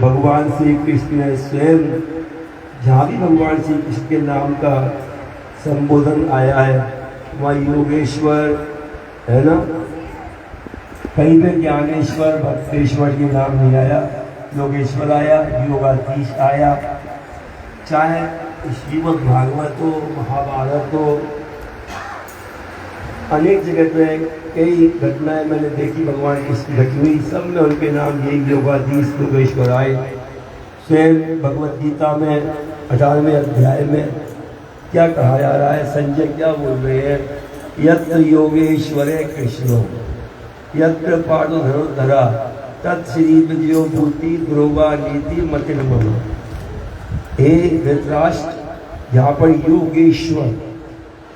भगवान श्री कृष्ण ने स्वयं जहाँ भी भगवान श्री कृष्ण के नाम का संबोधन आया है वहाँ योगेश्वर है ना, कहीं पे ज्ञानेश्वर भक्तेश्वर के नाम नहीं आया, योगेश्वर आया, योगाधीश आया। चाहे श्रीमद् भागवत हो, महाभारत हो, अनेक जगह पे कई घटनाएं मैंने देखी भगवान कृष्ण घटी हुई, सब में उनके नाम यही योगाधीश योगेश्वर आए। स्वयं भगवत गीता में 18वें अध्याय में क्या कहा जा रहा है, संजय क्या बोल रहे हैं, यत्र योगेश्वरे कृष्णो यत्र पादो धरा तत्श्री विजयो भूति ध्रुवा नीति मतिर्मम। हे धृतराष्ट्र, यहाँ पर योगेश्वर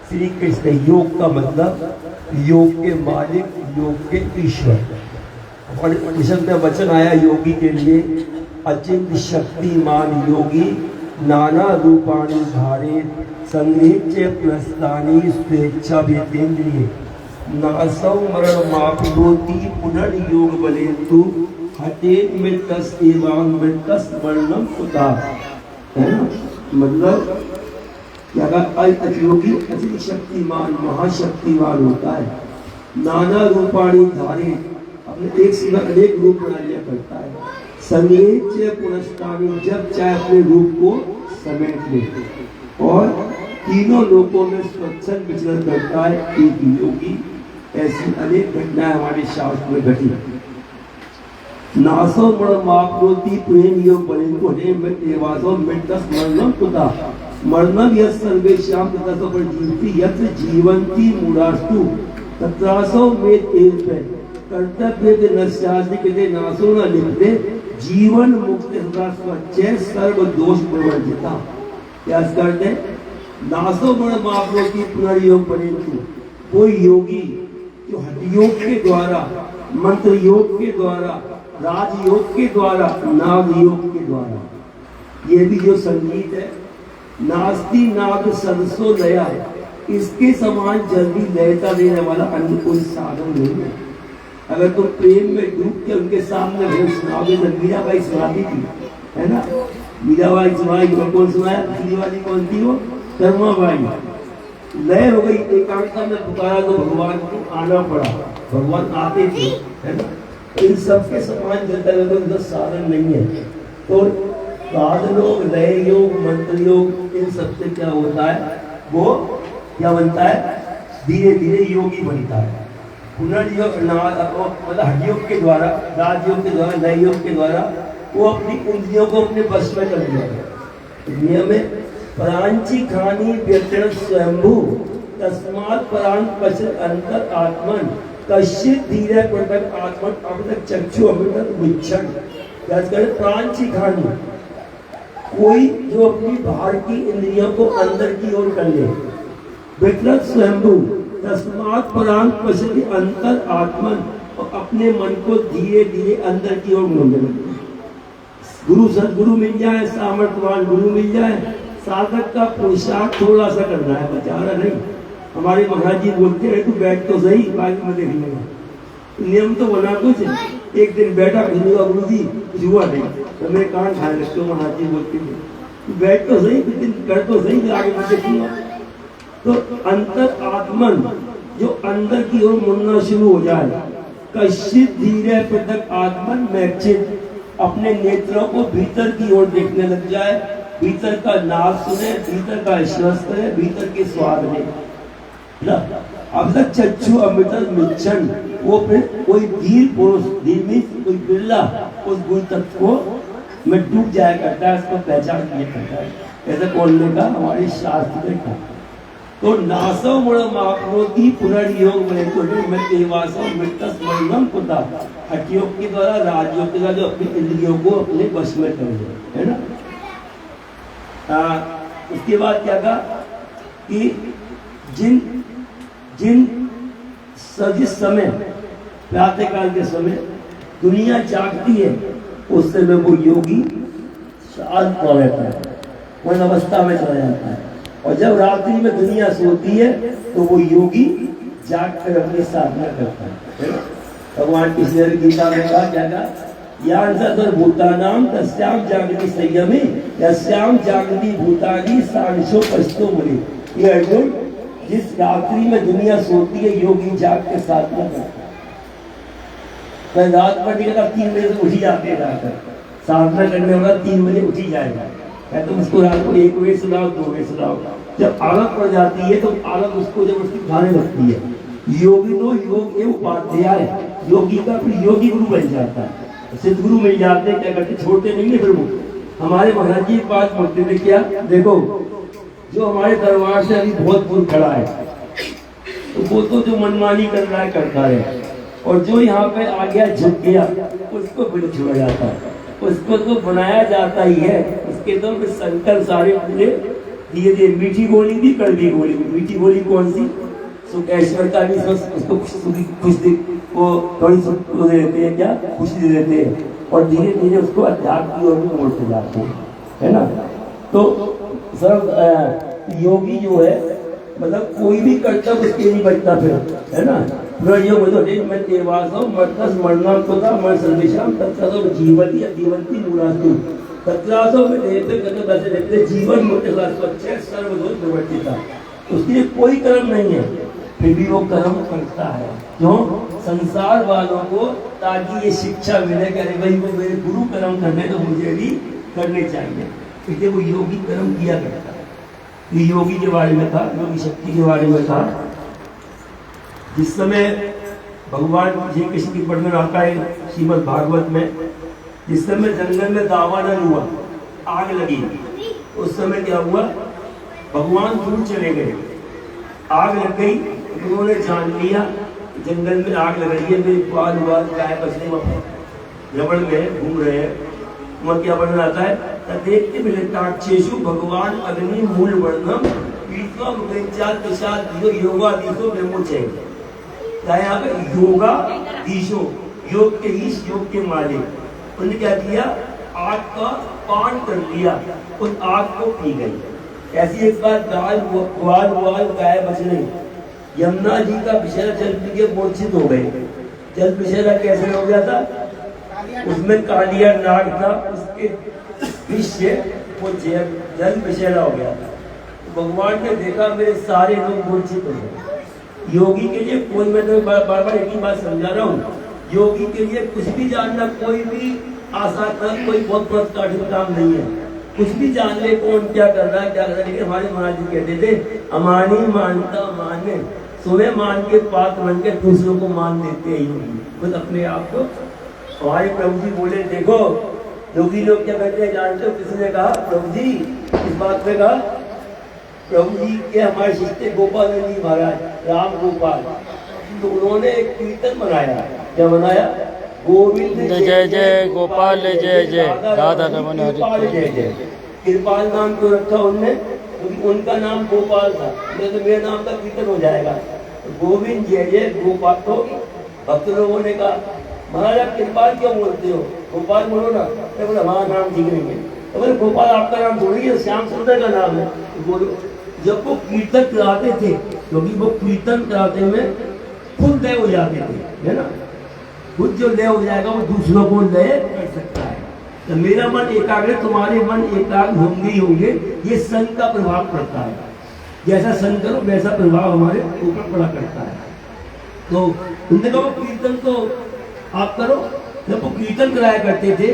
श्री कृष्ण, योग का मतलब योग के मालिक, योग के ईश्वर। और उपनिषद में वचन आया योगी के लिए, अचिंत शक्तिमान योगी नाना रूपाणी धारे संगृह्य पुनस्तानी स्वेच्छा भेतेन्द्रिय नासौ मरण मापनोति पुनर्योग बलेतु हटे मृतस एवं मृतस वर्णम कुता। है ना, मतलब क्या योगी अति शक्तिमान महाशक्तिमान होता है, नाना रूपाणी धारे अपने एक से अनेक रूप बनाया करता है, संगृह्य पुनस्तानी जब चाहे अपने रूप को समेट ले, और तीनों लोकों में स्वच्छंद विचरण करता है एक योगी। ऐसी अनेक घटनाएं हमारे शास्त्र में घटी। नासो मापनोति प्रेम योग बलेंको ने एवासो मृतस मरणम कुता मरणम यत् सर्वेषां ततः पर जीवति यत्र जीवन्ति मूढ़ास्तु तत्रासो में तेजपे कर्तव्य नस्यादि के नासो न लिखते जीवन मुक्त तथा स्वच्छ सर्व दोष प्रवर्जिता। क्या करते, नासो मरण मापनोति पुनर्योग बलेंको, कोई योगी जो हठयोग के द्वारा, मंत्र योग के द्वारा, राजयोग के द्वारा, नाग योग के द्वारा, ये भी जो संगीत है, नास्ति नाग सरसो लया, इसके समान जल्दी लयता देने वाला अन्य कोई साधन नहीं है। अगर तुम प्रेम में डूब के उनके सामने भजन सुनाओगे तो मीराबाई सुनाती थी, है ना, मीराबाई सुनाई, कौन सुनाया, पिछली वाली कौन थी वो, कर्माबाई। लय हो गई, एकांतता में पुकारा तो भगवान को आना पड़ा, भगवान आते थे, है ना। इन सब के समान चलता है तो साधन नहीं है। तो साधनों, लय योग, मंत्र योग, इन सबसे क्या होता है, वो क्या बनता है, धीरे धीरे योगी बनता है। पुनर्योग मतलब हठयोग के द्वारा, राजयोग के द्वारा, लय योग के द्वारा वो अपनी इंद्रियों को अपने वश में कर लिया। नियम में प्रांची खानी व्यतीर्ण स्वयंभू तस्मात् प्राण पश्य अंतर आत्मन कश्चित धीरे प्रकट आत्मन अमृत चक्षु अमृत विक्षण। प्रांची खानी, कोई जो अपनी बाहर की इंद्रियों को अंदर की ओर कर ले, व्यतीर्ण स्वयंभू तस्मात् प्राण पश्य अंतर आत्मन, और अपने मन को धीरे धीरे अंदर की ओर मोड़ने लगे। गुरु सदगुरु मिल जाए, सामर्थ्यवान गुरु मिल जाए, साधक का पुरुषार्थ थोड़ा सा करना है, बेचारा नहीं। हमारे महाराज जी बोलते हैं तू बैठ तो सही, बाद में देख लेगा। नियम तो बना कुछ, एक दिन बैठा खुलूंगा गुरु जी, कुछ हुआ नहीं तो मेरे कान खाए लगते हो। महाराज जी बोलते थे तू बैठ तो सही, कुछ दिन कर तो सही, आगे मैं देखूंगा। तो अंतर आत्मन, जो अंदर की ओर मुड़ना शुरू हो जाए, कश्चित धीरे पृथक आत्मन मैक्षित, अपने नेत्रों को भीतर की ओर देखने लग जाए, भीतर का नाद सुने, भीतर का श्वास करे, भीतर के स्वाद ले। अब तक चक्षु अमृत मिच्छन, वो फिर कोई धीर पुरुष, धीर में कोई बिरला उस गुण तत्व को में डूब जाया करता है, उसको पहचान किया करता है। ऐसा बोलने का हमारे शास्त्र में कहा। तो नासो मुड़ मापनोति पुनर्योग बने तो मृतस वर्णम कुता, हठयोग के द्वारा, राजयोग के द्वारा जो अपनी इंद्रियों को अपने वश में कर ले, है ना। उसके बाद क्या कहा कि जिन जिस समय प्रातः काल के समय दुनिया जागती है, उस समय वो योगी शांत हो रहता है, वन अवस्था में चला जाता है। और जब रात्रि में दुनिया सोती है तो वो योगी जाग कर अपनी साधना करता है। भगवान कृष्ण ने गीता में कहा, क्या कहा, यान सर्वभूतानां तस्यां जागृति संयमे यस्यां जागृति भूतानि सांशो पश्तो मुनि। ये अर्जुन, जिस रात्रि में दुनिया सोती है योगी जाग के साधना करता है। रात पढ़ने का 3 बजे से उठी जाते हैं, रात साधना करने वाला 3 बजे उठी जाएगा। मैं तुम उसको रात को 1 बजे सुनाओ, 2 बजे सुनाओ, जब आदत पड़ जाती है तो आदत उसको जब उसकी खाने लगती है। योगी तो योग एवं उपाध्याय, योगी का फिर योगी गुरु बन जाता है, सिद्ध मिल जाते हैं। क्या करते, छोड़ते नहीं है। फिर वो हमारे महाराज जी बात बोलते थे, क्या देखो जो हमारे दरबार से अभी बहुत दूर खड़ा है तो वो तो जो मनमानी कर रहा है करता है, और जो यहाँ पे आ गया झुक गया उसको फिर छोड़ा जाता है, उसको तो बनाया जाता ही है। उसके तो फिर संकल्प सारे पूरे दिए दिए। मीठी गोली भी कड़वी गोली भी। मीठी गोली कौन सी, सुख ऐश्वर्य का भी उसको खुश वो थोड़ी दे देते हैं, क्या खुशी दे देते हैं, और धीरे धीरे उसको अध्यात्म की ओर भी मोड़ते जाते हैं, है ना। तो सर योगी जो है मतलब कोई भी कर्तव्य उसके नहीं बचता फिर, है ना। उसके लिए कोई कर्म नहीं है, फिर भी वो कर्म करता है। क्यों, संसार वालों को ताकि ये शिक्षा मिले कि अरे भाई वो मेरे गुरु कर्म करने तो मुझे भी करने चाहिए, इसलिए वो योगी कर्म किया करता है। ये योगी के बारे में था, योगी शक्ति के बारे में था। जिस समय भगवान श्री कृष्ण की वर्णन आता है श्रीमद् भागवत में, जिस समय जंगल में दावानल हुआ, आग लगी, उस समय क्या हुआ, भगवान दूर चले गए, आग लग गई, उन्होंने जान लिया जंगल में आग लग रही है, मेरे बाल गाय बछड़े रबड़ में घूम रहे हैं। वहाँ क्या वर्णन आता है, देखते मिलताक्षेषु भगवान अग्नि मूल वर्णम पीतवा मुगंचाल प्रसाद दियो योगा दीसो ब्रह्मोचय। यहाँ पे योगा दीशो, योग के ईश, योग के मालिक, उन्होंने क्या किया, आग का पान कर लिया, उस आग को पी गई। ऐसी एक बार ग्वाल गाय बछड़े यमुना जी का विषैला जल पी के मूर्छित हो गए। जल विषैला कैसे हो गया था, उसमें कालिया नाग था, उसके विष से वो जल विषैला हो गया था। तो भगवान ने देखा मेरे सारे लोग मूर्छित हो गए। योगी के लिए कोई, मैं तो बार बार एक ही बात समझा रहा हूँ, योगी के लिए कुछ भी जानना कोई भी आसान, कोई बहुत कठिन काम नहीं है। कुछ भी जान ले कौन क्या कर रहा है, क्या कर रहा है। लेकिन हमारे महाराज जी कहते थे, अमानी मानता माने, स्वयं मान के पात्र बन के दूसरों को मान देते हैं योगी, खुद अपने आप को। हमारे प्रभु जी बोले, देखो योगी लोग क्या कहते हैं जानते हो, किसी ने कहा प्रभु जी इस बात में कहा, प्रभु जी के हमारे शिष्य गोपाल जी महाराज राम गोपाल, तो उन्होंने एक कीर्तन बनाया। क्या बनाया, गोविंद जय जय गोपाल जय जय राधा रमन हरि जय जय। कृपाल नाम क्यों रखा उनने, क्योंकि उनका नाम गोपाल था, नहीं तो मेरा नाम का कीर्तन हो जाएगा। गोविंद जय जय गोपाल। तो भक्त लोगों ने कहा महाराज आप कृपाल क्यों बोलते हो, गोपाल बोलो ना। मैं बोला हमारा नाम ठीक नहीं है। तो बोले गोपाल आपका नाम थोड़ी है, श्याम सुंदर का नाम है। तो बोलो, जब वो कीर्तन कराते थे, क्योंकि वो कीर्तन कराते में खुद लय हो जाते थे, है ना। खुद जो लय हो जाएगा वो दूसरों को लय कर सकता है। तो मेरा मन एकाग्र, तुम्हारे मन एकाग्र होंगे ही होंगे। ये संग का प्रभाव पड़ता है, जैसा संग करो वैसा प्रभाव हमारे ऊपर पड़ा करता है। तो उनने कहा कीर्तन तो आप करो। जब वो कीर्तन कराया करते थे,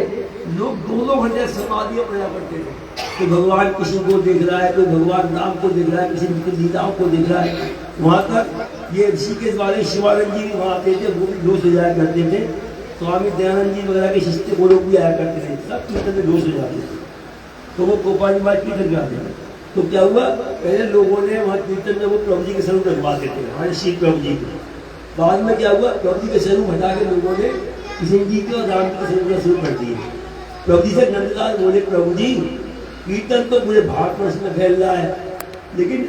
लोग 2-2 घंटे समाधियां पढ़ा करते थे कि भगवान कृष्ण को देख रहा है, कोई भगवान राम को देख रहा है, किसी की लीलाओं को देख रहा है। वहाँ तक ये ऋषिकेश वाले शिवानंद जी भी वहाँ आते थे, वो भी दोष हो जाया करते थे। स्वामी दयानंद जी वगैरह के शिष्य वो लोग भी आया करते थे, सब कीर्तन में दोष हो जाते थे। तो वो गोपाल जी बात कीर्तन गाते थे। तो क्या हुआ, पहले लोगों ने वहाँ कीर्तन में वो प्रभु जी के स्वरूप रखवा देते थे, हमारे श्री प्रभु जी को। बाद में क्या हुआ, प्रभु जी के स्वरूप हटा के लोगों ने कृष्ण जी के और राम जी के स्वरूप शुरू कर दिए। प्रभु जी से नंदलाल बोले, प्रभु जी कीर्तन तो पूरे भारतवर्ष में फैल रहा है, लेकिन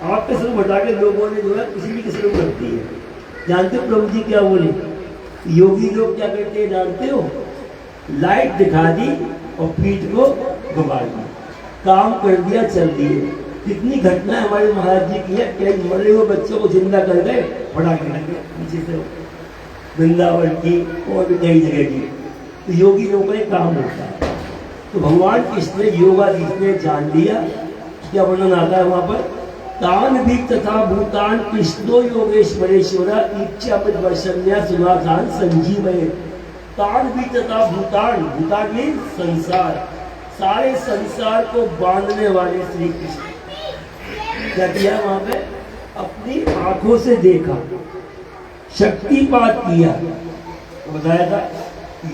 आपके स्वरूप हटा के लोगों ने जो है किसी भी के स्वरूप रख दी है। जानते हो प्रभु जी क्या बोले, योगी लोग क्या करते हैं जानते हो, लाइट दिखा दी और पीठ को घुमा दी, काम कर दिया चल दिए। कितनी घटनाएं हमारे महाराज जी की है, कई मरे हुए बच्चों को जिंदा कर गए, फटा के लगे नीचे से, वृंदावन की और भी कई जगह की। तो योगी लोगों का एक काम होता है। तो भगवान कृष्ण ने योगाधीश ने जान लिया, क्या वर्णन आता है वहां पर, तान भी तथा भूतान कृष्णो योगेश्वरेश्वरा इच्छा वर्षन्या सुनाधान संजीवय। तान भी तथा भूतान, भूतान में संसार, सारे संसार को बांधने वाले श्री कृष्ण क्या किया वहां पे, अपनी आंखों से देखा, शक्तिपात किया। बताया था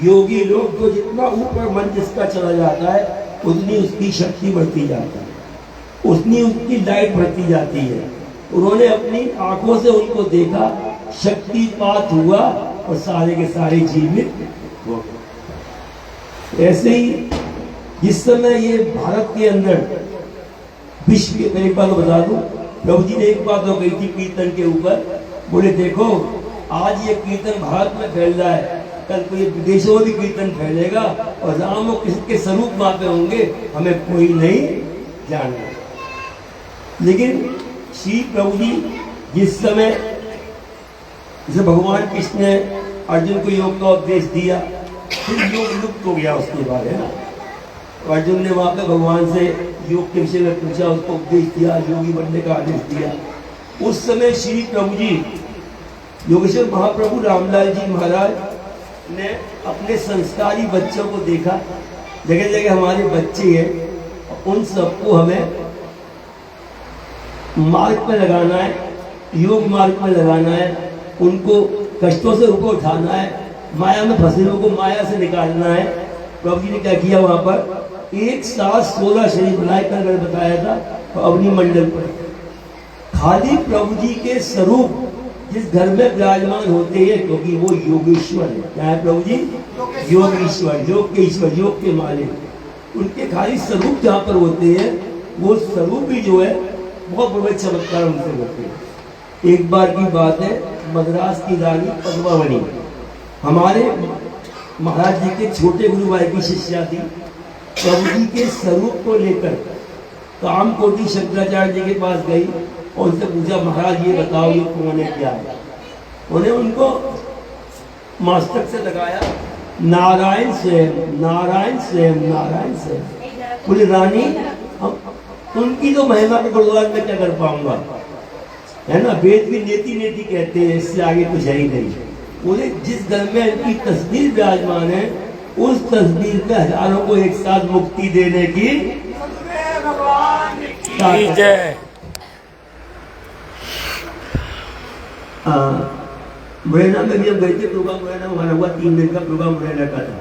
योगी लोग को जितना ऊपर मन जिसका चला जाता है उतनी उसकी शक्ति बढ़ती जाती है, उतनी उसकी लाइट बढ़ती जाती है। उन्होंने अपनी आंखों से उनको देखा, शक्तिपात हुआ और सारे के सारे जीवित हो गए। ऐसे ही जिस समय ये भारत के अंदर विश्व के, मैं एक बात बता दूं, प्रभु जी ने एक बात हो गई थी कीर्तन के ऊपर, बोले देखो आज ये कीर्तन भारत में फैल रहा है, कल को ये विदेशों में भी कीर्तन फैलेगा और राम और कृष्ण के स्वरूप वहां पे होंगे, हमें कोई नहीं जानना। लेकिन श्री प्रभु जी जिस समय जैसे भगवान कृष्ण ने अर्जुन को योग का उपदेश दिया, फिर योग लुप्त हो गया उसके बाद, है ना। अर्जुन ने वहां पे भगवान से योग के विषय में पूछा, उसको उपदेश दिया, योगी बनने का आदेश दिया। उस समय श्री प्रभु जी योगेश्वर महाप्रभु रामलाल जी महाराज ने अपने संस्कारी बच्चों को देखा, जगह जगह हमारे बच्चे हैं, उन सबको हमें मार्ग में लगाना है, योग मार्ग में लगाना है, उनको कष्टों से ऊपर उठाना है, माया में फंसे लोगों को माया से निकालना है। प्रभु जी ने क्या किया वहां पर, एक साथ 16 शरीर बनाए कर बताया था, तो अवनी मंडल पर खाली प्रभु जी के स्वरूप जिस घर में विराजमान होते हैं, क्योंकि वो योगेश्वर है। क्या है प्रभु जी, योगेश्वर, योग के ईश्वर, योग के मालिक। उनके खाली स्वरूप जहाँ पर होते हैं, वो स्वरूप भी जो है बहुत बड़े चमत्कार उनसे होते हैं। एक बार की बात है, मद्रास की रानी पद्मावती हमारे महाराज जी के छोटे गुरु भाई की शिष्या थी। प्रभु जी के स्वरूप को लेकर कामकोटि शंकराचार्य जी के पास गई और उनसे पूछा, महाराज ये बताओ ये कौन है, क्या है। उन्हें उनको मस्तक से लगाया, नारायण स्वयं, नारायण स्वयं, नारायण स्वयं। बोले रानी हम उनकी तो महिमा के गुणगान में क्या कर पाऊंगा, है ना, वेद भी नेति नेति कहते हैं, इससे आगे कुछ है ही नहीं। बोले जिस घर में इनकी तस्वीर विराजमान है, उस तस्वीर में हजारों को एक साथ मुक्ति देने की जय। मुरैना में भी हम गए थे प्रोग्राम, मुरैना हमारा हुआ 3 दिन का प्रोग्राम मुरैना का था।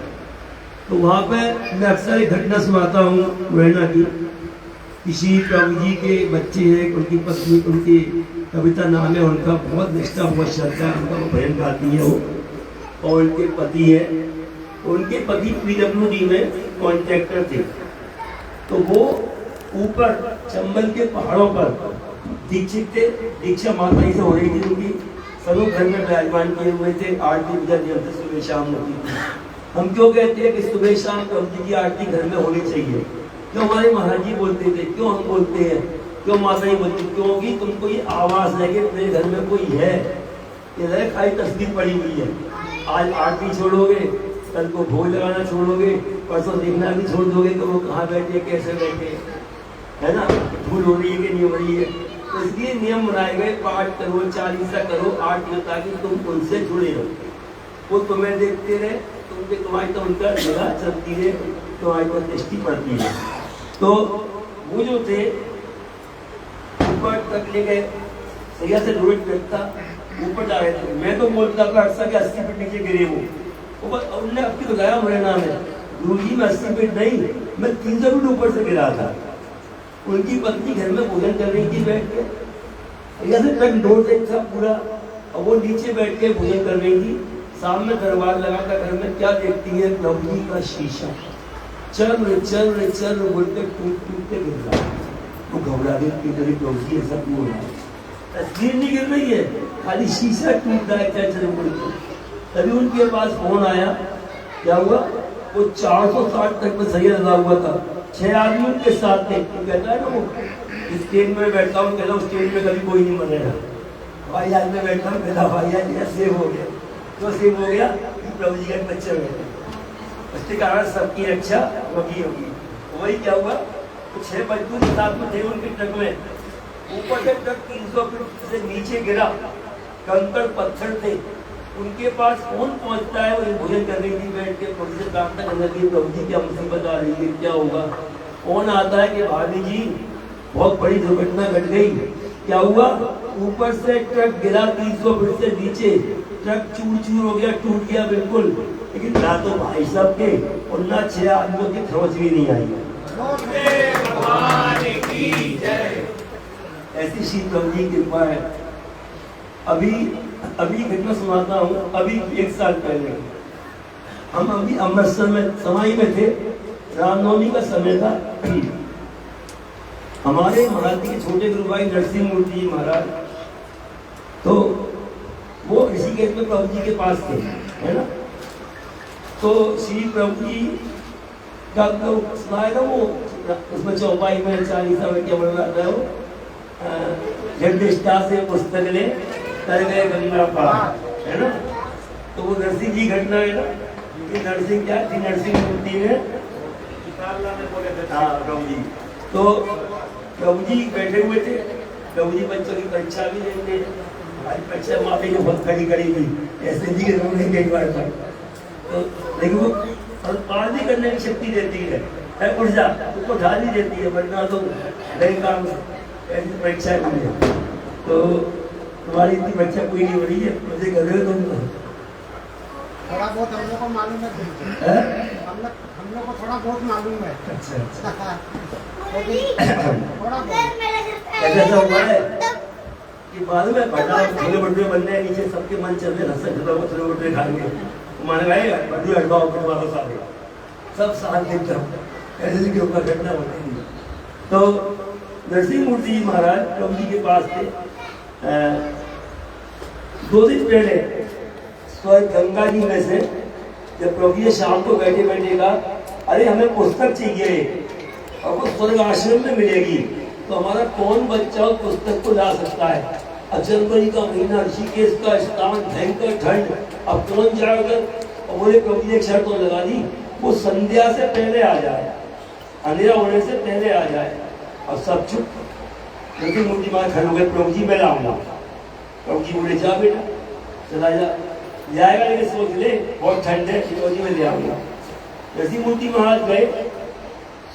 तो वहाँ पे मैं अक्सर एक घटना सुनाता हूँ मुरैना की। किसी प्रभु जी के बच्चे हैं, उनकी पत्नी, उनकी कविता नाम है उनका, बहुत निष्ठा बहुत श्रद्धा है उनका, वो भजन गाती है वो, और उनके पति है, उनके पति PWD में कॉन्ट्रैक्टर थे। तो वो ऊपर चंबल के पहाड़ों पर दीक्षित थे, दीक्षा माता जी से हो रही थी उनकी, सभी घर में विराजमान किए हुए थे। आरती पूजा नियम से सुबह शाम होती थी। हम क्यों कहते हैं कि सुबह शाम प्रभु जी की आरती घर में होनी चाहिए, क्यों हमारे महाराज जी बोलते थे, क्यों हम बोलते हैं, क्यों माता जी बोलती, क्योंकि तुमको ये आवाज है कि मेरे घर में कोई है, ये खाली तस्वीर पड़ी हुई है। आज आरती छोड़ोगे, कल को भोग लगाना छोड़ोगे, परसों देखना भी छोड़ दोगे कि वो कहाँ बैठे, कैसे बैठे, है ना, भूल हो रही है कि नहीं हो रही है। तो इसलिए नियम बनाए गए, पाठ करो, चालीसा करो, आरती, ताकि तुम उनसे जुड़े रहो, वो तुम्हें देखते रहे, तुम्हारी तो उनका निगाह चलती है, तुम्हारी तो दृष्टि पड़ती है। तो वो जो थे ऊपर तक ले गए, सैया से रोड था, ऊपर जा रहे थे। मैं तो बोलता था अक्सर कि 80 फीट नीचे गिरे वो, उन्होंने अब तो बताया मुरैना में, गुरु जी मैं 80 फीट नहीं, मैं 300 फीट ऊपर से गिरा था। उनकी पत्नी घर में भोजन कर रही थी बैठ के, ऐसे तक डोर तक था पूरा, और वो नीचे बैठ के भोजन कर रही थी। सामने दरबार लगा था, घर में क्या देखती है, प्रभु जी का शीशा चल चल बोलते टूट के गिर रहा है। वो घबरा गई कि मेरी प्रभु जी ऐसा क्यों हो रहा है, तस्वीर नहीं गिर रही है, खाली शीशा टूट रहा है, क्या चल बोलते। तभी उनके पास फोन आया, क्या हुआ, वो 460 तक में सही लगा हुआ था, 6 आदमी उनके साथ थे। कहता है ना वो स्टेज में बैठता हूँ, कहता हूँ स्टेज में कभी कोई नहीं मरेगा, भाई आज में बैठता हूँ, कहता भाई आज सेव हो गया, तो सेव हो गया प्रभु जी का बच्चे बैठे। उसके कारण सबकी रक्षा होगी होगी। वही क्या हुआ, तो 6 मजदूर साथ में थे उनके ट्रक में, ऊपर से ट्रक 300 फीट से नीचे गिरा, कंकड़ पत्थर थे, उनके पास कौन पहुंचता है। वो भोजन कर रही थी बैठ के, थोड़ी सी प्रार्थना करने लगी, प्रभु जी क्या मुसीबत आ रही है, क्या होगा। कौन आता है कि भाभी जी बहुत बड़ी दुर्घटना घट गई। क्या हुआ, ऊपर से ट्रक गिरा 300 फीट से नीचे, ट्रक चूर चूर हो गया, टूट गया बिल्कुल, लेकिन ना तो भाई साहब के और ना 6 आदमियों की खरोच भी नहीं आई। ऐसी श्री प्रभु जी की कृपा है। अभी घटना सुनाता हूँ। अभी 1 साल पहले हम अभी अमृतसर में समाई में थे, रामनवमी का समय था। हमारे महाराज जी के छोटे गुरु भाई नरसिंह मूर्ति जी महाराज, तो वो ऋषिकेश में प्रभु जी के पास थे, है ना। तो श्री प्रभु जी का सुनाएगा वो, उसमें चौपाई में 40 में क्या बोल रहा था वो, जगदीष्टा से पुस्तक ले तर गए गंगा पार, है ना। तो वो नरसिंह जी घटना है ना, कि नरसिंह क्या थी, नरसिंह मूर्ति में हाँ प्रभु जी। तो प्रभु जी बैठे हुए थे, प्रभु जी बच्चों की परीक्षा भी देंगे, हमारी परीक्षा माफी जो बहुत खड़ी करी थी, ऐसे जी के रूप में कई बार था। तो लेकिन वो पार भी करने की शक्ति देती है उठ जा, उसको ढाल ही देती है, वरना तो नई काम ऐसी परीक्षा नहीं है। तो तुम्हारी इतनी परीक्षा कोई नहीं हो रही है, मुझे कर रहे हो तुम। थोड़ा बहुत हम लोग को मालूम है, हम लोग को थोड़ा बहुत मालूम है। अच्छा थोड़ा ऐसा हुआ है कि मालूम है, पढ़ना छोले भटूरे बनने हैं, नीचे सबके मन चल रहे हंस छोले भटूरे खाएंगे, माने भाई भटूरे हटवाओ फिर वापस आ गया, सब साथ देखता ऐसे के ऊपर घटना होती है। तो नरसिंह मूर्ति जी महाराज प्रभु जी के पास थे। 2 दिन पहले स्वर्ग गंगा जी में से जब प्रभु जी शाम को बैठे बैठे कहा, अरे हमें पुस्तक चाहिए और वो स्वर्ग आश्रम में मिलेगी, तो हमारा कौन बच्चा उस पुस्तक को ला सकता है। जनवरी का महीना, ऋषिकेश का स्थान, भयंकर ठंड, अब कौन जाएगा। और बोले प्रभु जी एक शर्त लगा दी, वो संध्या से पहले आ जाए, अंधेरा होने से पहले आ जाए। और सब चुप, लेकिन मूर्ति माँ खड़े हो गए, प्रभु जी मैं लाऊंगा। प्रभु जी बोले जा बेटा चला जाएगा, लेकिन सोच ले बहुत ठंड है, प्रभु जी मैं ले आऊंगा। जैसी मूर्ति महाराज गए,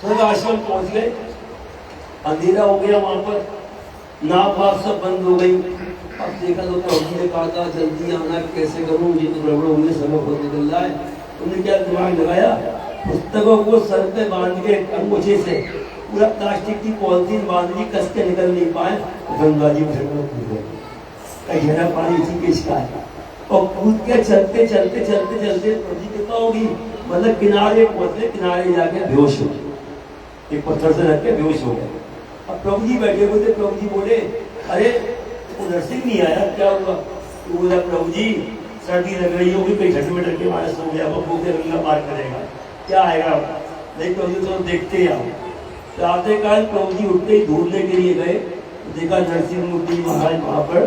स्वर्ग आश्रम पहुंच गए, अंधेरा हो गया वहां पर, नाव वाप सब बंद हो गई। अब देखा तो प्रभु जी ने कहा था जल्दी आना, कैसे करूँ, ये तो गड़बड़ होने समय बहुत निकल रहा है। उन्होंने क्या दिमाग लगाया, पुस्तकों को सर पे बांध के अंगूठे से पूरा प्लास्टिक की पॉलिथीन बांध ली, कस के निकल नहीं पाए, गंगा जी में गहरा पानी इसी के इसका है। और कूद के चलते चलते चलते चलते प्रभु जी कितना होगी, मतलब किनारे पहुंचे, किनारे जाके बेहोश हो गए, एक पत्थर से रख के बेहोश हो गए। अब प्रभु जी बैठे हुए थे, प्रभु जी बोले अरे वो नरसिंह नहीं आया, क्या हुआ। तो बोला प्रभु जी सर्दी लग रही होगी, कोई घट में डर के मारे सो गया, वो भूखे गंगा पार करेगा, क्या आएगा। नहीं प्रभु जी तो देखते ही आओ। राते काल प्रभु जी उठते ही ढूंढने के लिए गए, देखा नरसिंह मूर्ति महाराज वहां पर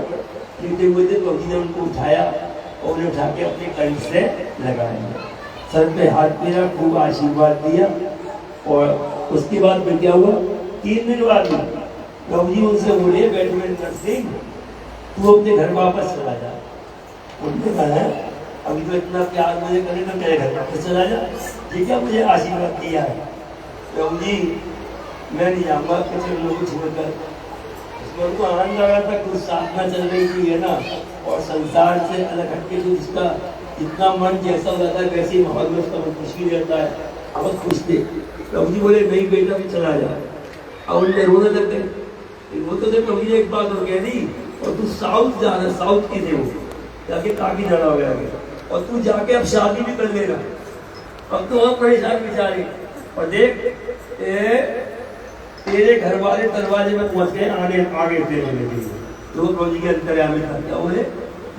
लेटे हुए थे। प्रभु जी ने उनको उठाया और उन्हें उठा के अपने कंठ से लगाया, सर पे हाथ फेरा, खूब आशीर्वाद दिया। और उसके बाद में क्या हुआ, 3 दिन बाद में प्रभु जी उनसे बोले बैठ में नरसिंह तू अपने घर वापस चला जा। उन्होंने कहा अभी तो इतना प्यार मुझे करे तो मेरे घर वापस चला जा, ठीक है, मुझे आशीर्वाद दिया है। प्रभु जी मैं नहीं जाऊँगा किसी लोगों को छोड़कर। उसमें उनको आनंद आ रहा था, कुछ साधना चल रही थी है ना, और संसार से अलग हटके जो जिसका जितना मन जैसा हो जाता है वैसे ही माहौल में उसका मन खुश भी रहता है, बहुत खुश थे। प्रभु जी बोले नहीं बेटा भी चला जा। और उनने रोने लग गए। वो तो प्रभु जी एक बात और कह दी, और तू साउथ जाना, साउथ की थे वो, जाके काफी जाना हो गया, और तू जाके अब शादी भी कर लेगा, अब तो वहाँ परेशान बेचारे। और देख तेरे घर वाले दरवाजे में पहुंच गए, आगे तेरे लिए तो प्रभु जी के अंतर्यामी था। क्या बोले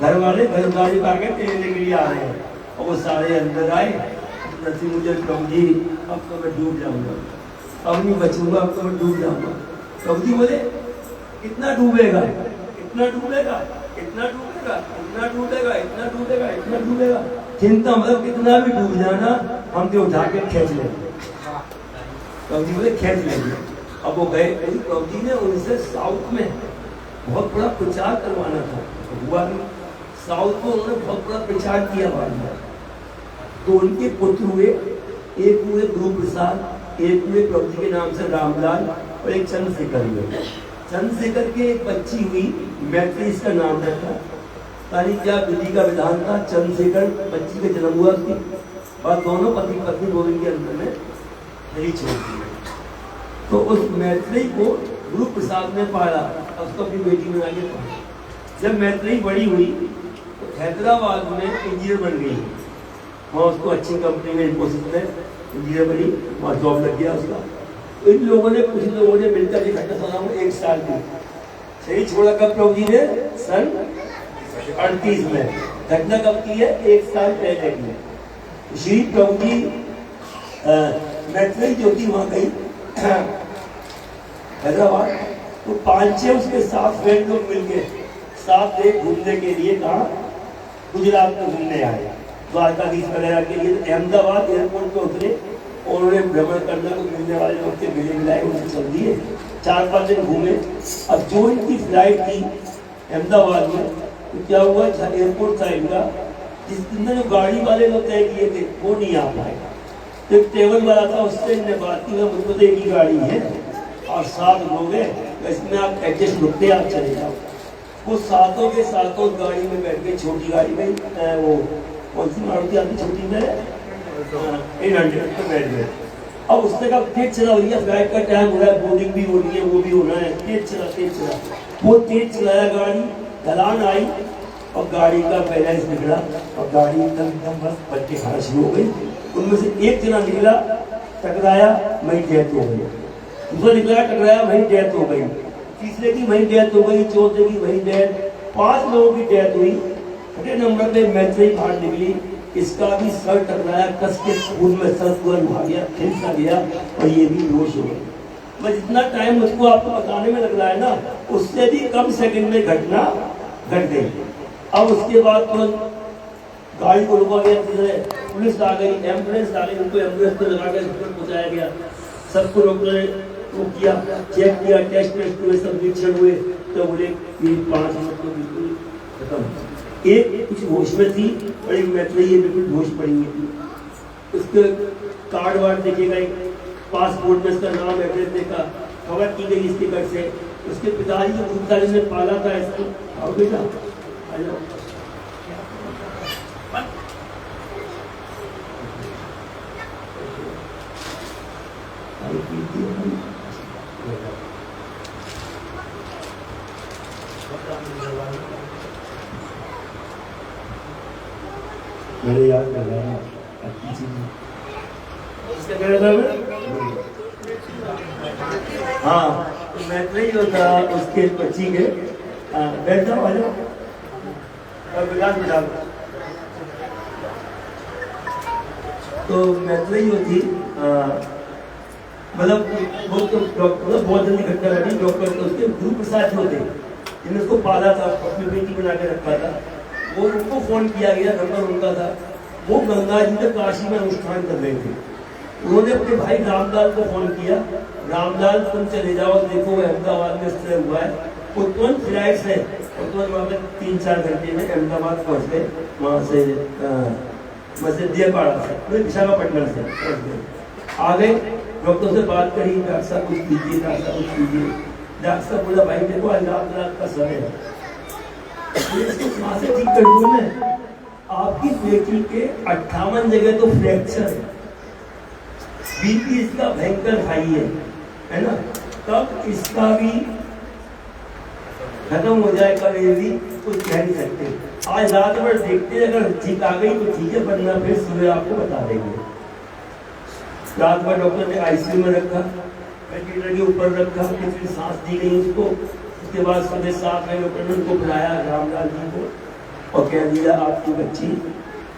घर वाले दरवाजे पर आगे तेरे के लिए आ रहे हैं, और वो सारे अंदर आए। नरसिंह मुझे प्रभु जी अब तो मैं डूब जाऊंगा, अब नहीं बचूंगा, अब तो मैं डूब जाऊंगा। प्रभु जी बोले कितना डूबेगा, इतना डूबेगा, इतना डूबेगा, इतना डूबेगा, इतना डूबेगा, इतना डूबेगा, चिंता मतलब कितना भी डूब जाना, हम तो उठा के खींच लेंगे। प्रभु जी बोले खींच लेंगे। अब वो गए, प्रभु जी ने उनसे साउथ में बहुत बड़ा प्रचार करवाना था, हुआ नहीं। साउथ में उन्होंने बहुत बड़ा प्रचार किया बाद में। तो उनके पुत्र हुए, एक हुए गुरु प्रसाद, एक हुए प्रभु जी के नाम से रामलाल और एक चंद्रशेखर हुए। चंद्रशेखर के एक बच्ची हुई, मैत्री इसका नाम रखा। तारी क्या विधि का विधान था, चंद्रशेखर बच्ची का जन्म हुआ थी और दोनों पति पत्नी गोविंद के अंदर में नहीं छोड़ दी। तो उस मैत्री को गुरु प्रसाद ने पाला, उसको अपनी बेटी बना के पाला। जब मैत्री बड़ी हुई तो हैदराबाद में इंजीनियर बन गई। वहाँ उसको अच्छी कंपनी में इन्फोसिस में इंजीनियर बनी, वहाँ जॉब लग गया उसका। इन लोगों ने, कुछ लोगों ने मिलकर ये घटना सुना, एक साल की सही छोड़ा कब प्रभु जी ने, सन 38 में। घटना कब की है, एक साल पहले की है। श्री प्रभु जी मैत्री जो थी वहाँ गई हैदराबाद, तो 5-6 उसके साथ फ्रेंड लोग मिल गए, साथ एक घूमने के लिए कहा, गुजरात में घूमने आए, द्वारकाधीश वगैरह के लिए। अहमदाबाद एयरपोर्ट पे उतरे और उन्होंने भ्रमण करने को मिलने वाले लोग के मिले मिलाए, उनसे चल दिए। 4-5 दिन घूमे। अब जो इनकी फ्लाइट थी अहमदाबाद में, तो क्या हुआ, एयरपोर्ट था इनका, जिस दिन जो गाड़ी वाले लोग तय किए थे वो नहीं आ पाए। तो एक टेबल वाला था, उससे इनने बात की, मुझको तो एक ही गाड़ी है और 7 लोग हैं, तो इसमें आप एडजस्ट रुकते, आप चले जाओ। वो सातों के सातों गाड़ी में बैठ गए, छोटी गाड़ी में, वो कौन सी मारुति आती छोटी में, 800 पे बैठ गए। अब उसने कहा तेज चला भैया, फ्लाइट का टाइम हो रहा है, बोर्डिंग भी हो रही है, वो भी होना है, तेज चला तेज चला। वो तेज चलाया गाड़ी, ढलान आई और गाड़ी का बैलेंस बिगड़ा और गाड़ी एकदम बस पलटे खाना शुरू हो गई। उनमें से एक जना निकला, टकराया, वहीं डेथ हो गई। दूसरा निकला, टकराया, वहीं डेथ हो गई। तीसरे की वहीं डेथ हो गई, चौथे की वहीं डेथ, 5 लोगों की डेथ हुई। छठे नंबर पे मैत्री बाहर निकली, इसका भी सर टकराया, कस के खून में सर पूरा भाग गया, फिर सा गया और ये भी बेहोश हो गई। मैं जितना टाइम मुझको आपको बताने में लग रहा है ना, उससे भी कम सेकंड में घटना घट गई। अब उसके बाद तुरंत गाड़ी को रोका गया, पुलिस आ गई, एम्बुलेंस आ गई, उनको एम्बुलेंस पे लगा कर पहुंचाया गया। सबको डॉक्टर वो किया, चेक किया, टेस्ट हुए, सब निरीक्षण हुए, तो बोले कि 5 मिनट में बिल्कुल खत्म। एक कुछ होश में थी और एक मैत्री ये बिल्कुल होश पड़ी हुई थी। उसके कार्ड वार्ड देखे गए, पासपोर्ट में इसका नाम एड्रेस देखा, खबर की गई इसके घर से। उसके पिताजी जो पिताजी ने पाला था इसको, आओ बेटा आ जाओ। मेरे याद कर रहा है अच्छी चीज इसका कह रहा था। हाँ, तो मैत्री जो था उसके बच्ची के, बैठ जाओ, आ जाओ और विकास बिठा। तो मैत्री जो थी, मतलब वो तो डॉक्टर बहुत जल्दी घटना घटी। डॉक्टर तो उसके गुरु प्रसाद जो थे, जिन्होंने उसको पाला था, अपनी बेटी बना के रखा था, वो उनको फोन किया गया, नंबर उनका था। वो गंगा जी में काशी में अनुष्ठान कर रहे थे। उन्होंने अपने भाई रामलाल को फोन किया, रामलाल तुम चले जाओ, देखो अहमदाबाद में इस तरह हुआ है। वो तुरंत फ्लाइट से तुरंत वहाँ पे 3-4 घंटे में अहमदाबाद पहुँच गए। वहाँ से दियापाड़ा से, विशाखापट्टनम से पहुँच गए, आ गए। डॉक्टर से बात करी, डॉक्टर साहब कुछ कीजिए, डॉक्टर साहब कुछ कीजिए। डॉक्टर साहब बोला भाई देखो आज रात का समय है, से ठीक कर दूं मैं। आपकी बेटी के 58 जगह तो फ्रैक्चर है, बीपी इसका भयंकर हाई है ना, तब इसका भी खत्म हो जाए कब ये भी कुछ कह नहीं सकते। आज रात भर देखते हैं, अगर ठीक आ गई तो ठीक है, वरना फिर सुबह आपको बता देंगे। रात भर डॉक्टर ने आईसीयू में रखा, वेंटिलेटर के ऊपर रखा, फिर सांस दी गई उसको। उसके बाद सुबह 7 बजे डॉक्टर ने उनको बुलाया रामलाल जी को और कह दिया आपकी बच्ची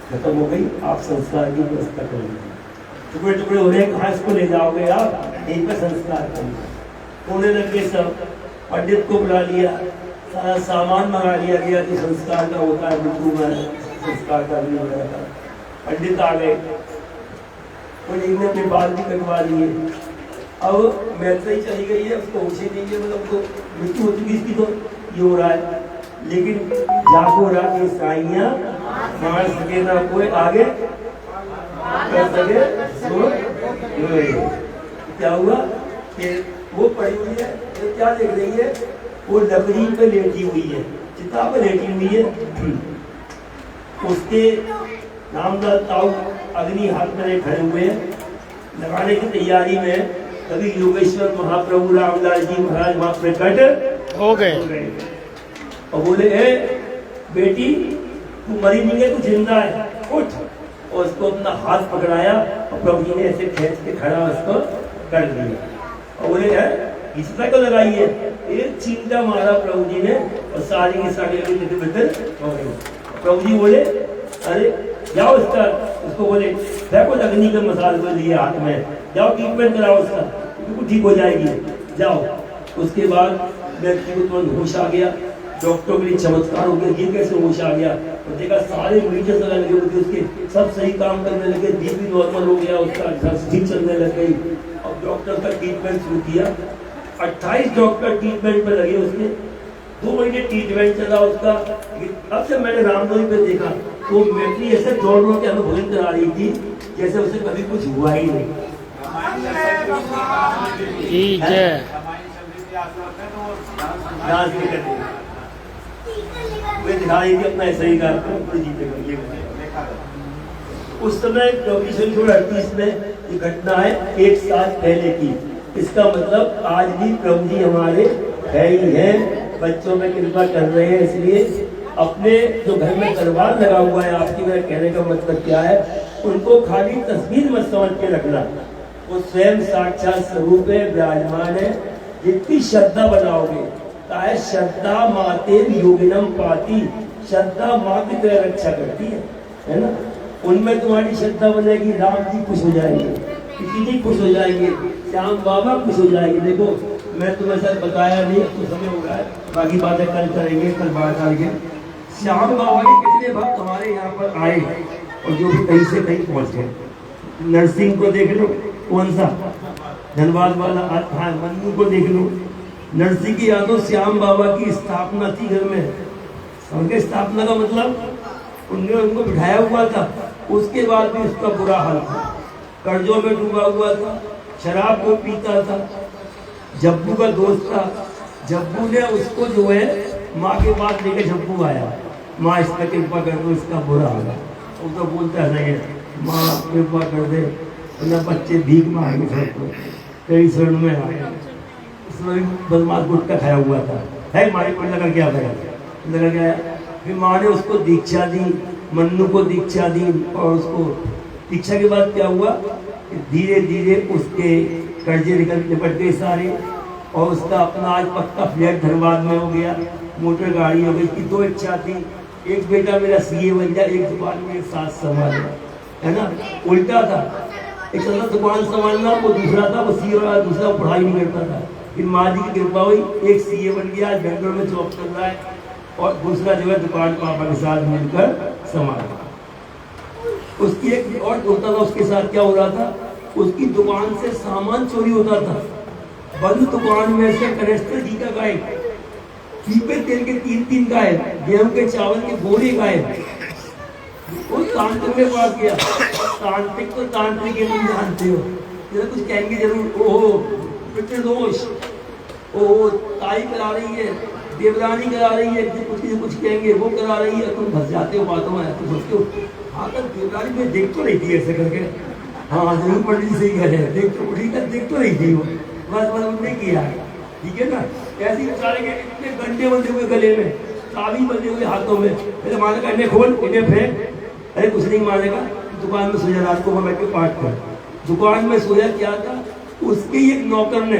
खत्म हो गई, आप संस्कार की व्यवस्था करेंगे। टुकड़े टुकड़े हो रहे, कहाँ इसको ले जाओगे आप, यहीं पर संस्कार करेंगे। होने लगे सब, पंडित को बुला लिया, सारा सामान मंगा लिया गया जो संस्कार का होता है, बिल्कुल संस्कार का भी वगैरह का। पंडित आ गए, और एक ने अपने बाल भी कटवा लिए। अब मैत्री चली गई है, उसको होश ही नहीं है, मतलब उसको मृत्यु हो चुकी इसकी, तो ये हो रहा है। लेकिन जागो रात साइयां मार सके ना कोई आगे कर सके सो क्या हुआ कि वो पड़ी हुई है, तो क्या देख रही है, वो लकड़ी पे लेटी हुई है, चिता पे लेटी हुई है। उसके रामदास ताऊ अग्नि हाथ में खड़े हुए हैं, लगाने की तैयारी में। तभी योगेश्वर महाप्रभु रामदास जी महाराज वहां प्रकट हो गए और बोले, ए बेटी तू मरी नहीं है, तू जिंदा है, उठ। और उसको अपना हाथ पकड़ाया और प्रभु जी ने ऐसे खींच के खड़ा उसको कर दिया और बोले, है इसका को लगाई है। एक चिंता मारा प्रभु जी ने और सारी की सारी बेहतर हो गई। प्रभु जी बोले, अरे जाओ उसका, उसको बोले देखो अग्नि का मसाल को लिए हाथ में, जाओ ट्रीटमेंट कराओ उसका, बिल्कुल ठीक हो जाएगी, जाओ। उसके बाद व्यक्ति को तुरंत होश आ गया, डॉक्टरों के लिए चमत्कार हो गया, ये कैसे होश आ गया। और देखा सारे मरीजों से लगे होते उसके सब सही काम करने लगे, बीपी नॉर्मल हो गया, उसका ठीक चलने लग गई। और डॉक्टर का ट्रीटमेंट शुरू किया, 28 डॉक्टर ट्रीटमेंट पे लगे उसके, 2 महीने ट्रीटमेंट चला उसका। अब से मैंने रामनवमी पे देखा तो मैत्री ऐसे दौड़ के हमें भोजन करा रही थी जैसे उसे कभी कुछ हुआ ही नहीं। मैं दिखा रही थी अपना ऐसा ही उस समय 2438 में ये घटना है, 1 साल पहले की। इसका मतलब आज भी प्रभु जी हमारे है ही हैं, बच्चों में कृपा कर रहे हैं। इसलिए अपने जो घर में दरबार लगा हुआ है, आपकी मेरा कहने का मतलब क्या है, उनको खाली तस्वीर मत समझ के रखना, वो स्वयं साक्षात स्वरूप है, विराजमान है। जितनी श्रद्धा बनाओगे, ताए श्रद्धा माते योगिनम पाती, श्रद्धा माँ की तरह रक्षा करती है ना। उनमें तुम्हारी श्रद्धा बनेगी, राम जी खुश हो जाएंगे, किसी जी खुश हो जाएंगे, श्याम बाबा खुश हो जाएंगे। देखो मैं तुम्हें सर बताया नहीं, तो समय हो रहा है, बाकी बातें कल करेंगे, कल बात आएंगे। श्याम बाबा के कितने भक्त हमारे यहाँ पर आए और जो भी कहीं से कहीं पहुँचे। नरसिंह को देख लो, कौन सा धनबाद वाला, हाँ मन्नू को देख लो। नरसिंह की यादों श्याम बाबा की स्थापना थी घर में। उनके स्थापना का मतलब उनने उनको बिठाया हुआ था, उसके बाद भी उसका बुरा हाल था, कर्जों में डूबा हुआ था, शराब को पीता था। जब्बू का दोस्त था, जब्बू ने उसको जो है माँ के पास लेके जब्बू आया, माँ इस पर कृपा कर दो, इसका बुरा हाल है। वो तो बोलता है माँ कृपा कर दे, ना बच्चे भीख मांगे सबको, कई शरण में आए। इसमें बदमाश गुटखा खाया हुआ था, है मारे पर लगा क्या लगा गया। फिर माँ ने उसको दीक्षा दी, मन्नू को दीक्षा दी, और उसको दीक्षा के बाद क्या हुआ, धीरे धीरे उसके कर्जे निपट गए सारे, और उसका अपना आज पक्का फ्लैट धनबाद में हो गया, मोटर गाड़ी हो गई। की 2 इच्छा थी, एक बेटा मेरा सीए बन जाए, एक दुकान में एक साथ संभालना, है ना। उल्टा था, एक चलता दुकान संभालना, वो दूसरा था, वो सीए वाला दूसरा पढ़ाई नहीं करता था। फिर माँ जी की कृपा हुई, एक सीए बन गया, आज बेंगलोर में जॉब कर रहा है, और दूसरा जो है दुकान पापा के साथ मिलकर संभाला। उसकी एक और होता था, उसके साथ क्या हो रहा था, उसकी दुकान से सामान चोरी होता था। बंद दुकान में से कनेस्टर जी का गायब, पीपे तेल के 3 गायब, गेहूं के चावल के बोरे गायब। वो तांत्रिक के पास गया, तांत्रिक तो तांत्रिक ही नहीं जानते हो, जरा कुछ कहेंगे जरूर, ओहो पितृदोष, ओहो ताई करा रही है, देवरानी करा रही है, कुछ कहेंगे, वो करा रही है, तुम फंस जाते हो बातों में, तुम सोचते हो हाँ तो देवरानी में देख तो रही थी ऐसे करके, हाँ जरूर पंडित जी सही कह रहे हैं, देख तो रही थी वो, बस नहीं किया है, ठीक है ना। ऐसे ही सारे के इतने गंडे बंधे हुए गले में, चाबी बंधे हुए हाथों में, फिर माने का इन्हें खोल, इन्हें फेंक, अरे कुछ नहीं मानेगा, दुकान में सोया, रात को वहाँ बैठ के पाठ कर। दुकान में सोया क्या था, उसके एक नौकर ने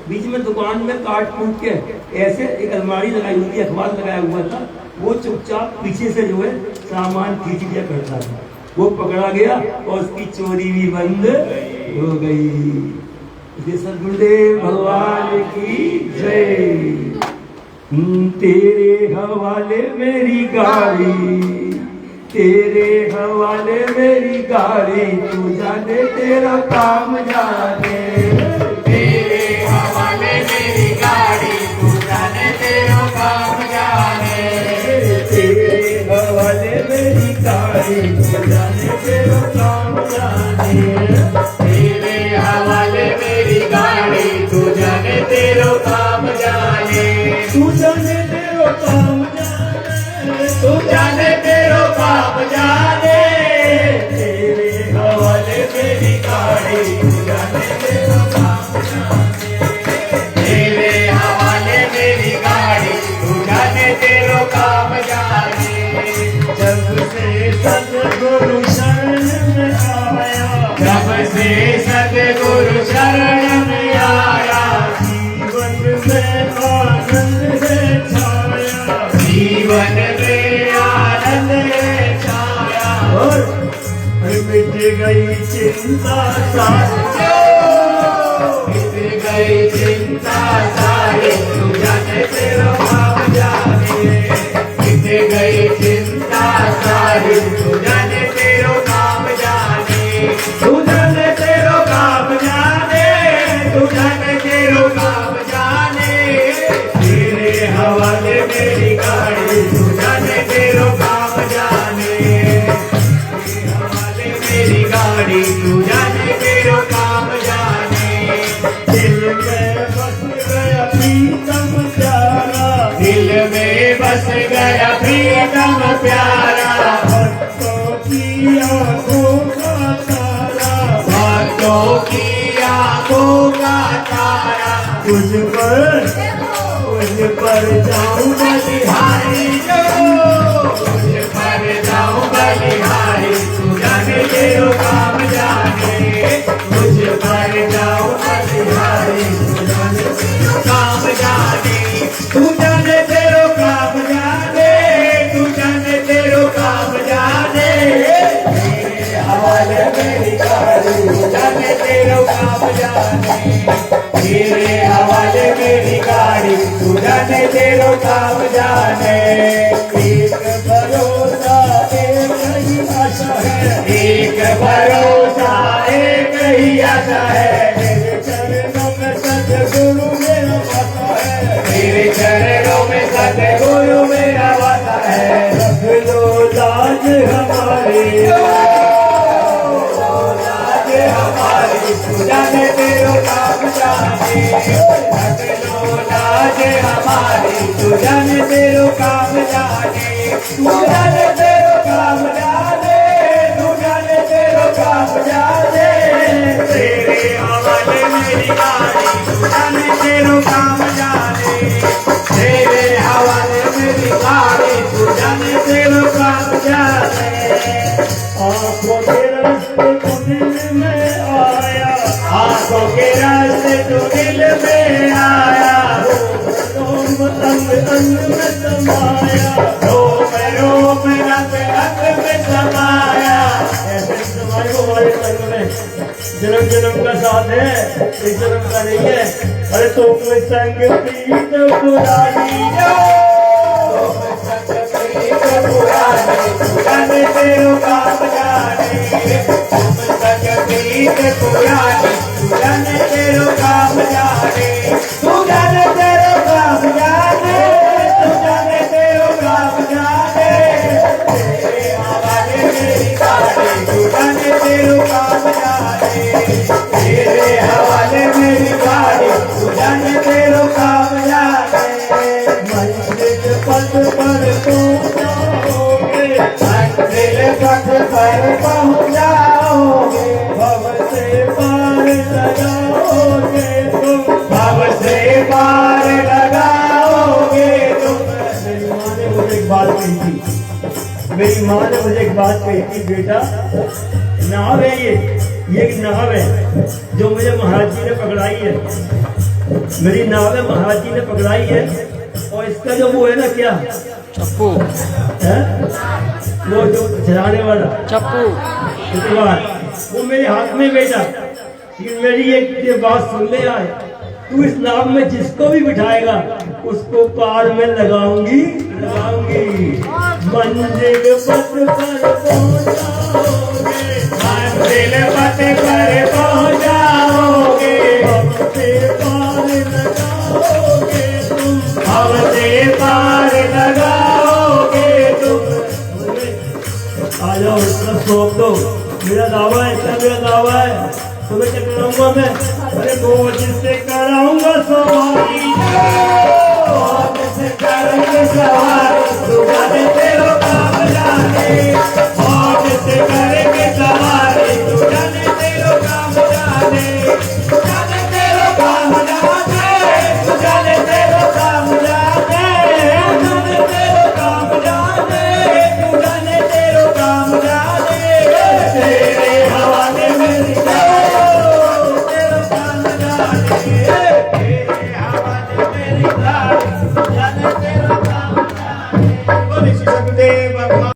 बीच में दुकान में काट कूट के ऐसे एक अलमारी लगाई हुई थी, अखबार लगाया हुआ था, वो चुपचाप पीछे से जो है सामान खींच लिया करता था। वो पकड़ा गया और उसकी चोरी भी बंद हो गई। सदगुरुदेव भगवान की जय। तेरे हवाले मेरी गाड़ी, तेरे हवाले मेरी गाड़ी, तू जाने तेरा काम जाने। तेरे हवाले मेरी गाड़ी, तू जाने तेरा काम जाने। तेरे हवाले मेरी गाड़ी, तू जाने तेरा काम जाने। तेरे हवाले मेरी गाड़ी, तू जाने तेरा काम जाने। तू जाने तेरा काम जाने, तू जाने तेरा काम जाने। तेरे हवाले मेरी गाड़ी, तू जाने तेरा काम जाने। तेरे हवाले मेरी गाड़ी, तू जाने तेरा काम जाने। जब से सतगुरु शरण में आया, जब से सतगुरु शरण में आया, जीवन में आनंद है छाया। जीवन में आनंद है छाया। और मिट गई चिंता सारी, मिट गई चिंता सारी, तू जाने तेरा काम जाने। मिट गई चिंता सारी, तू जाने तेरा काम जाने। तू जाने तेरा काम जाने, तू जाने तेरा काम जाने। तेरे हवाले मेरी गाड़ी, तू जाने तेरा काम जाने। तेरे हवाले मेरी गाड़ी, तू जाने तेरा काम जाने। दिल में बस गया प्रीतम प्यारा, दिल में बस गया प्रीतम प्यारा। भक्तों की आंखों का तारा, भक्तों की आंखों का तारा। तुझ पर जाऊं बलिहारी जो, तुझ पर जाऊं बलिहारी, तू जाने तेरा काम जाने। तुझ पर जाऊं बलिहारी, तू जाने तेरा काम जाने। तू जाने तेरा काम जाने, तू जाने तेरा काम जाने। तेरे हवाले मेरी गाड़ी, तू जाने तेरा काम जाने। तेरे हवाले मेरी गाड़ी, तू जाने तेरा काम जाने। एक भरोसा एक ही आशा है, एक भरोसा एक ही आशा है। तेरे चरणों में सतगुरु मेरा वासा है। तेरे चरणों में सतगुरु मेरा वासा है। रख लो लाज हमारी, लाज हमारी, तू जाने तेरा काम जाने। रख लो लाज हमारी, तू जाने तेरा काम जाने। तू जाने तेरा काम जाने, तू जाने तेरा काम जाने। तेरे हवाले मेरी गाड़ी, तू जाने तेरा काम जाने। तेरे हवाले मेरी गाड़ी, तू जाने तेरा काम जाने। आंखों के रास्ते तो दिल में आया, आंखों के रास्ते तू दिल में आया। रोम अंग अंग में समाया, रोम रोम रंग रंग में समाया। ऐसे समाये को हमारे संग में जन्म जन्म का साथ है, इस जन्म का नहीं है। अरे तो कोई संग प्रीत पुरानी जो संग प्रीत पुरानी, तू जाने तेरा काम जाने। संग प्रीत पुरानी, तू जाने तेरा काम जाने। तू जाने तेरा काम जाने, तू जाने तेरा काम जाने। तेरे हवाले मेरी गाड़ी, तू जाने तेरा काम जाने। तेरे हवाले मेरी गाड़ी, तू जाने तेरा काम जाने। मंजिल पथ पर पहुंचाओगे, मंजिल पथ पर पहुँच जाओगे। भव से पार लगाओगे तुम। भव से पार लगाओगे तुम। मेरी माँ ने मुझे एक बात कही थी, मेरी माँ ने मुझे एक बात कही थी, बेटा नाव है ये एक नाव है जो मुझे महाराज जी ने पकड़ाई है। मेरी नाव है महाराज जी ने पकड़ाई है, और इसका जो वो है ना क्या चप्पू है, वो जो चलाने वाला चप्पू इतवार, वो मेरे हाथ में बेटा। लेकिन मेरी एक ये बात सुन ले आए, तू इस नाव में जिसको भी बिठाएगा उसको पार में लगाऊंगी लगाऊंगी। मंजिल पथ पर पहुंचाओगे, मंजिल पथ पर पहुंचाओगे, हमसे पार लगाओगे तुम, हमसे पार लगाओगे तुम। आ जाओ इसका सौंप दो। मेरा दावा है, क्या मेरा दावा है, तुम्हें क्या कराऊंगा मैं? अरे बोझ से कराऊंगा सवारी, करेंगे सवारी, तू जाने तेरो काम जाने।